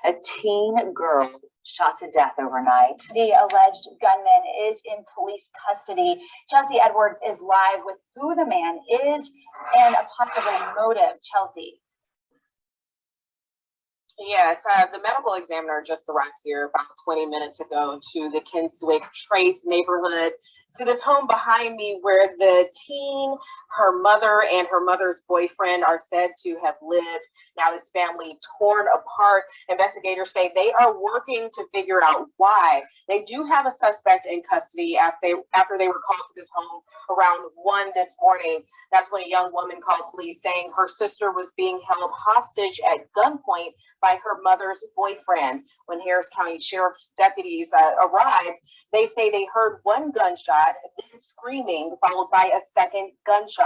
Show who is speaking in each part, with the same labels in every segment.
Speaker 1: A teen girl shot to death overnight. The alleged gunman is in police custody. Chelsea Edwards is live with who the man is and a possible motive. Chelsea.
Speaker 2: Yes, the medical examiner just arrived here about 20 minutes ago to the Kinswick Trace neighborhood, to this home behind me where the teen, her mother, and her mother's boyfriend are said to have lived. Now this family torn apart. Investigators say they are working to figure out why. They do have a suspect in custody after they were called to this home around 1 this morning. That's when a young woman called police saying her sister was being held hostage at gunpoint by her mother's boyfriend. When Harris County Sheriff's deputies arrived, they say they heard one gunshot, then screaming, followed by a second gunshot.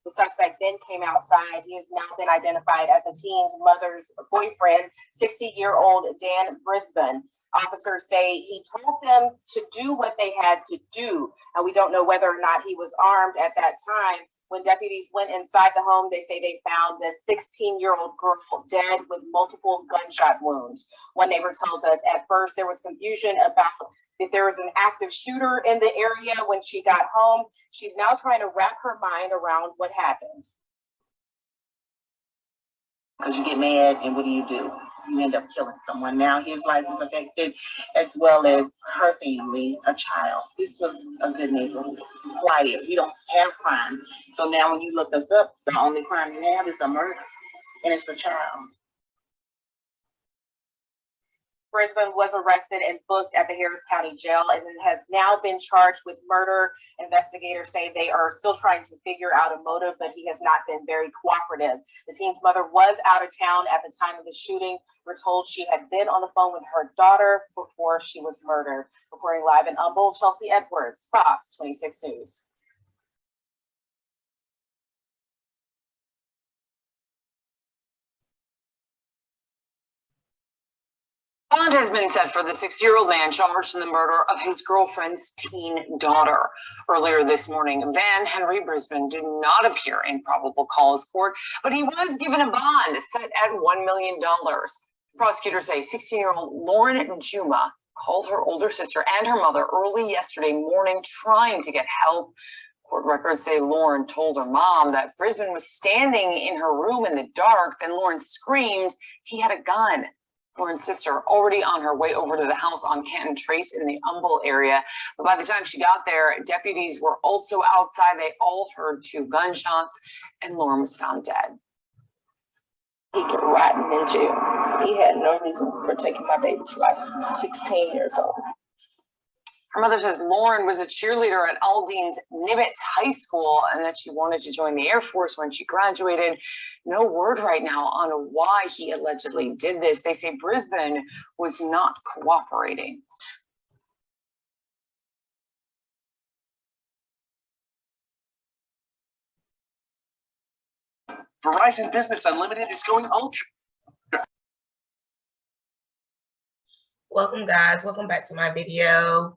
Speaker 2: The suspect then came outside. He has now been identified as the teen's mother's boyfriend, 60-year-old Dan Brisbane. Officers say he told them to do what they had to do, and we don't know whether or not he was armed at that time. When deputies went inside the home, they say they found the 16-year-old girl dead with multiple gunshot wounds. One neighbor tells us at first there was confusion about if there was an active shooter in the area when she got home. She's now trying to wrap her mind around what happened.
Speaker 3: Because you get mad, and what do? You end up killing someone. Now his life is affected, as well as her family, a child. This was a good neighborhood, quiet. We don't have crime. So now when you look us up, the only crime you have is a murder, and it's a child.
Speaker 2: Brisbane was arrested and booked at the Harris County Jail and has now been charged with murder. Investigators say they are still trying to figure out a motive, but he has not been very cooperative. The teen's mother was out of town at the time of the shooting. We're told she had been on the phone with her daughter before she was murdered. Reporting live in Humboldt, Chelsea Edwards, Fox 26 News.
Speaker 4: Bond has been set for the 60-year-old man charged in the murder of his girlfriend's teen daughter. Earlier this morning, Van Henry Brisbane did not appear in probable cause court, but he was given a bond set at $1 million. Prosecutors say 16-year-old Lauren Juma called her older sister and her mother early yesterday morning trying to get help. Court records say Lauren told her mom that Brisbane was standing in her room in the dark. Then Lauren screamed he had a gun. Lauren's sister already on her way over to the house on Canton Trace in the Humboldt area. But by the time she got there, deputies were also outside. They all heard 2 gunshots, and Lauren was found dead.
Speaker 5: He could rotten in jail. He had no reason for taking my baby's life. 16 years old.
Speaker 4: Her mother says Lauren was a cheerleader at Aldine's Nimitz High School and that she wanted to join the Air Force when she graduated. No word right now on why he allegedly did this. They say Brisbane was not cooperating.
Speaker 6: Verizon Business Unlimited is going ultra.
Speaker 7: Welcome guys, welcome back to my video.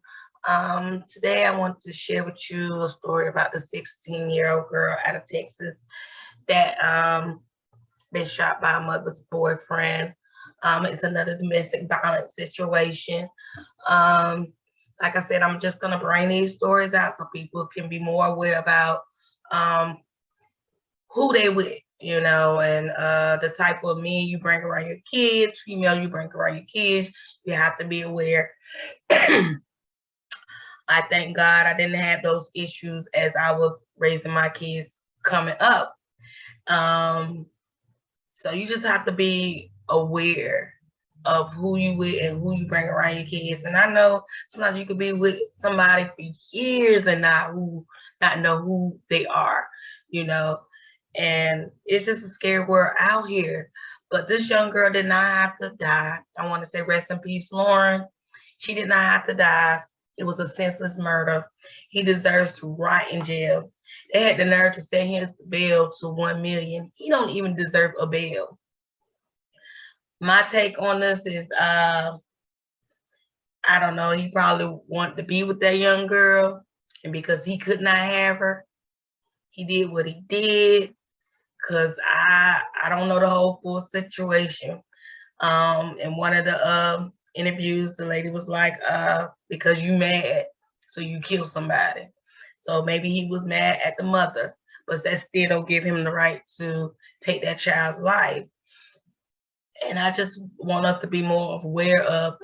Speaker 7: Today I want to share with you a story about the 16-year-old girl out of Texas that been shot by a mother's boyfriend. It's another domestic violence situation. Like I said, I'm just gonna bring these stories out so people can be more aware about who they with, you know, and the type of men you bring around your kids, female you bring around your kids. You have to be aware. I thank God I didn't have those issues as I was raising my kids coming up. So you just have to be aware of who you with and who you bring around your kids. And I know sometimes you could be with somebody for years and not know who they are, you know. And it's just a scary world out here. But this young girl did not have to die. I want to say rest in peace, Lauren. She did not have to die. It was a senseless murder. He deserves to rot in jail. They had the nerve to set his bail to $1 million. He don't even deserve a bail. My take on this is, I don't know, he probably wanted to be with that young girl, and because he could not have her, he did what he did. Because I don't know the whole full situation, In one of the interviews, the lady was like, because you mad, so you kill somebody. So maybe he was mad at the mother, but that still don't give him the right to take that child's life. And I just want us to be more aware of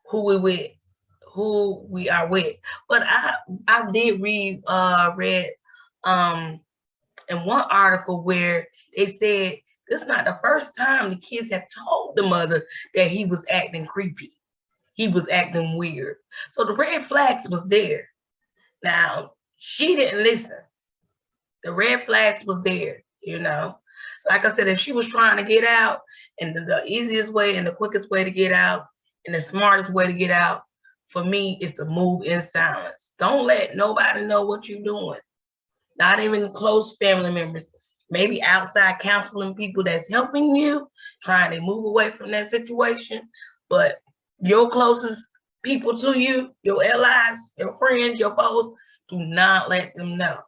Speaker 7: who we are with. But I did read in one article where they said this is not the first time the kids have told the mother that he was acting creepy. He was acting weird. So the red flags was there. Now, she didn't listen. The red flags was there, you know. Like I said, if she was trying to get out, and the easiest way and the quickest way to get out and the smartest way to get out for me is to move in silence. Don't let nobody know what you're doing. Not even close family members. Maybe outside counseling people that's helping you, trying to move away from that situation. But your closest people to you, your allies, your friends, your foes, do not let them know.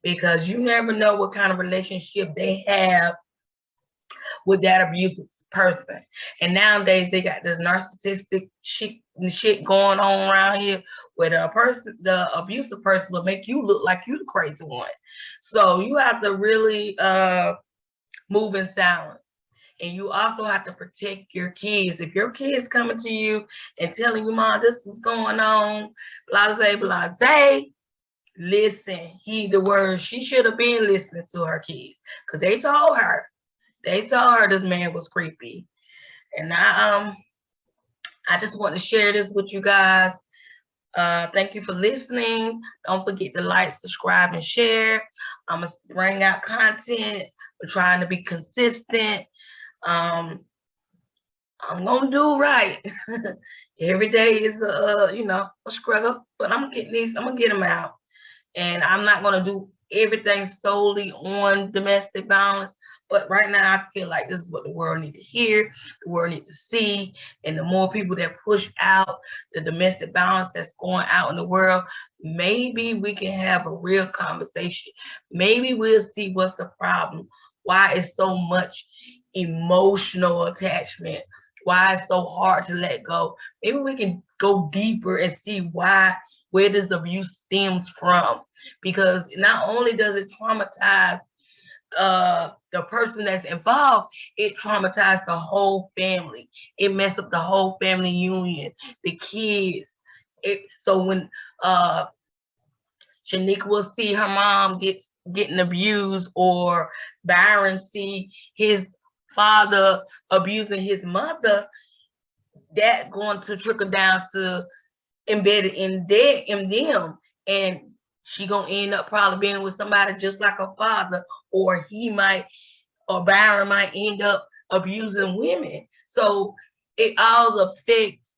Speaker 7: Because you never know what kind of relationship they have with that abusive person. And nowadays they got this narcissistic shit going on around here where the abusive person will make you look like you the crazy one. So you have to really move in silence. And you also have to protect your kids. If your kids coming to you and telling you, Mom, this is going on, blase, listen, heed the word. She should have been listening to her kids because they told her this man was creepy. And I just want to share this with you guys. Thank you for listening. Don't forget to like, subscribe, and share. I'm gonna bring out content. We're trying to be consistent. I'm gonna do right. Every day is a struggle, but I'm gonna get them out. And I'm not gonna do everything solely on domestic violence, but right now I feel like this is what the world need to hear, the world need to see, and the more people that push out the domestic violence that's going out in the world, maybe we can have a real conversation. Maybe we'll see what's the problem, why it's so much emotional attachment, why it's so hard to let go. Maybe we can go deeper and see where this abuse stems from, because not only does it traumatize the person that's involved, it traumatized the whole family. It messed up the whole family union, the kids. So when Shaniqua will see her mom getting abused, or Byron see his father abusing his mother, that going to trickle down to embedded in them, and she gonna end up probably being with somebody just like her father, or Byron might end up abusing women. So it all affects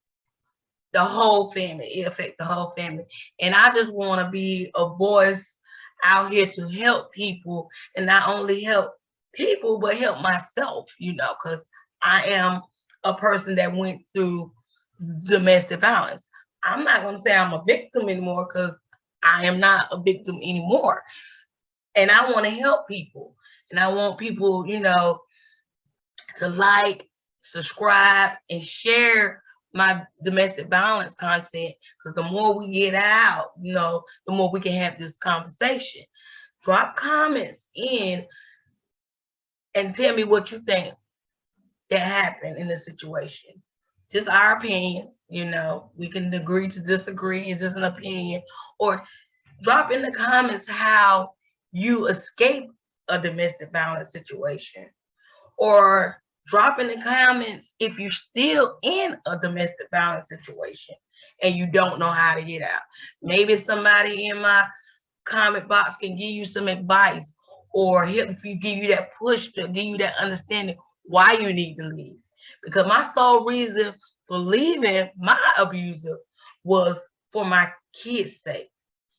Speaker 7: the whole family. It affects the whole family. And I just want to be a voice out here to help people, and not only help people, but help myself, because I am a person that went through domestic violence. I'm not going to say I'm a victim anymore, because I am not a victim anymore. And I want to help people. And I want people, to like, subscribe, and share my domestic violence content, because the more we get out, the more we can have this conversation. Drop comments in and tell me what you think that happened in this situation. Just our opinions, we can agree to disagree. It's just an opinion. Or drop in the comments how you escape a domestic violence situation. Or drop in the comments if you're still in a domestic violence situation and you don't know how to get out. Maybe somebody in my comment box can give you some advice, or help you, give you that push, to give you that understanding why you need to leave. Because my sole reason for leaving my abuser was for my kids' sake.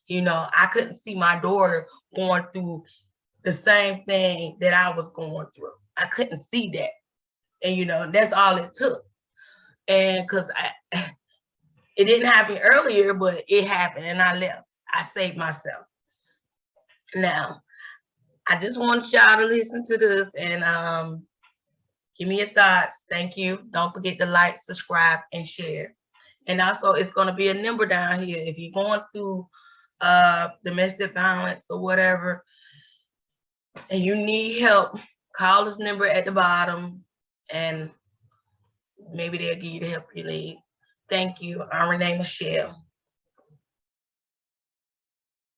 Speaker 7: I couldn't see my daughter going through the same thing that I was going through. I couldn't see that. And that's all it took. And because it didn't happen earlier, but it happened and I left. I saved myself. Now, I just want y'all to listen to this, and Give me your thoughts. Thank you. Don't forget to like, subscribe, and share. And also, it's going to be a number down here. If you're going through domestic violence or whatever, and you need help, call this number at the bottom, and maybe they'll give you the help you need. Thank you. I'm Renee Michelle.